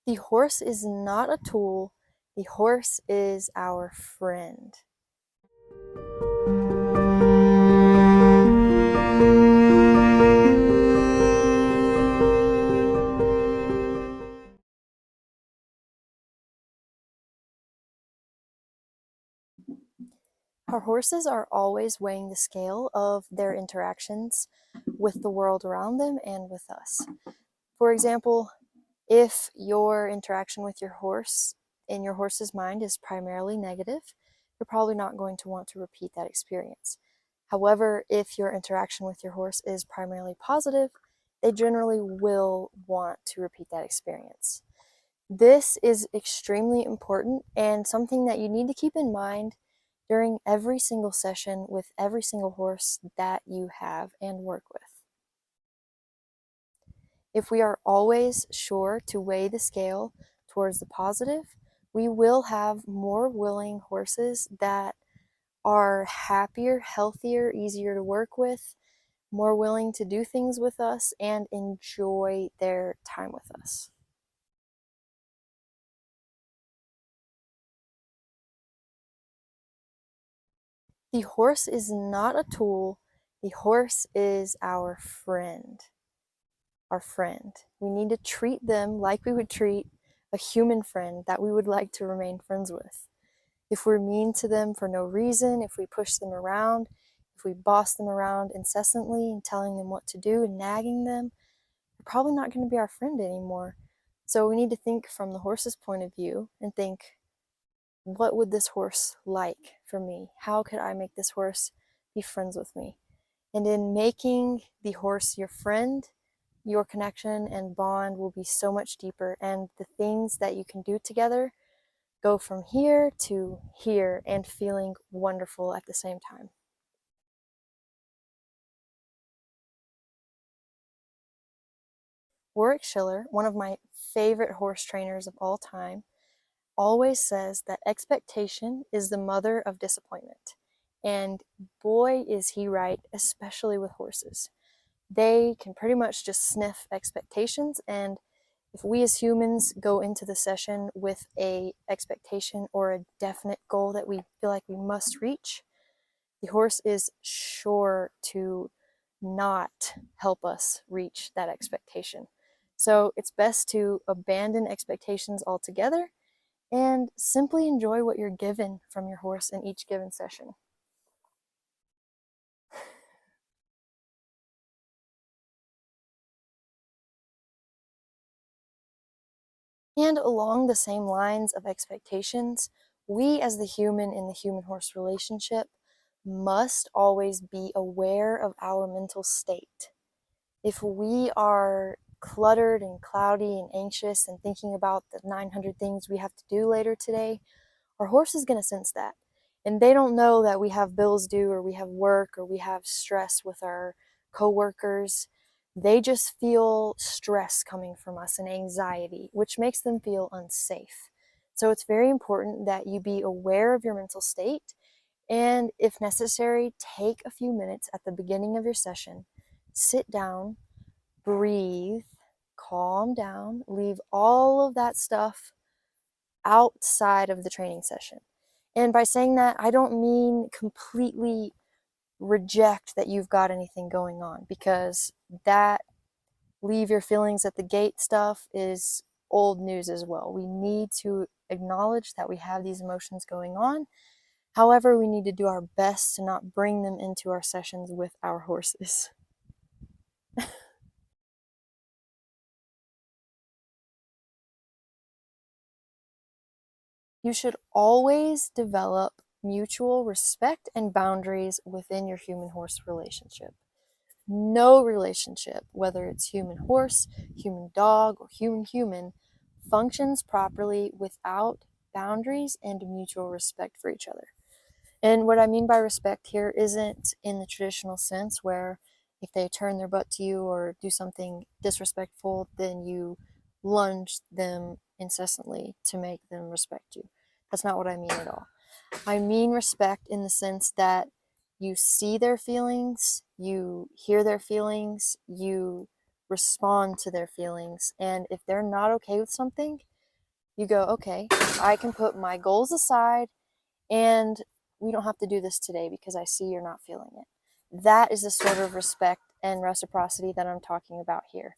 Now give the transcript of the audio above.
The horse is not a tool, the horse is our friend. Our horses are always weighing the scale of their interactions with the world around them and with us. For example, if your interaction with your horse in your horse's mind is primarily negative, you're probably not going to want to repeat that experience. However, if your interaction with your horse is primarily positive, they generally will want to repeat that experience. This is extremely important and something that you need to keep in mind during every single session with every single horse that you have and work with. If we are always sure to weigh the scale towards the positive, we will have more willing horses that are happier, healthier, easier to work with, more willing to do things with us, and enjoy their time with us. The horse is not a tool, the horse is our friend. Our friend. We need to treat them like we would treat a human friend that we would like to remain friends with. If we're mean to them for no reason, if we push them around, if we boss them around incessantly and telling them what to do and nagging them, they're probably not going to be our friend anymore. So we need to think from the horse's point of view and think, what would this horse like for me? How could I make this horse be friends with me? And in making the horse your friend, your connection and bond will be so much deeper, and the things that you can do together go from here to here and feeling wonderful at the same time. Warwick Schiller, one of my favorite horse trainers of all time, always says that expectation is the mother of disappointment. And boy, is he right, especially with horses. They can pretty much just sniff expectations, and if we as humans go into the session with a expectation or a definite goal that we feel like we must reach, the horse is sure to not help us reach that expectation. So it's best to abandon expectations altogether and simply enjoy what you're given from your horse in each given session. And along the same lines of expectations, we as the human in the human-horse relationship must always be aware of our mental state. If we are cluttered and cloudy and anxious and thinking about the 900 things we have to do later today, our horse is going to sense that. And they don't know that we have bills due or we have work or we have stress with our coworkers. They just feel stress coming from us and anxiety, which makes them feel unsafe. So it's very important that you be aware of your mental state and, if necessary, take a few minutes at the beginning of your session, sit down, breathe, calm down, leave all of that stuff outside of the training session. And by saying that, I don't mean completely reject that you've got anything going on, because that leave your feelings at the gate stuff is old news as well. We need to acknowledge that we have these emotions going on. However, we need to do our best to not bring them into our sessions with our horses. You should always develop mutual respect and boundaries within your human-horse relationship. No relationship, whether it's human-horse, human-dog, or human-human, functions properly without boundaries and mutual respect for each other. And what I mean by respect here isn't in the traditional sense where if they turn their butt to you or do something disrespectful, then you lunge them incessantly to make them respect you. That's not what I mean at all. I mean respect in the sense that you see their feelings, you hear their feelings, you respond to their feelings, and if they're not okay with something, You go, okay, I can put my goals aside and we don't have to do this today because I see you're not feeling it. That is the sort of respect and reciprocity that I'm talking about here.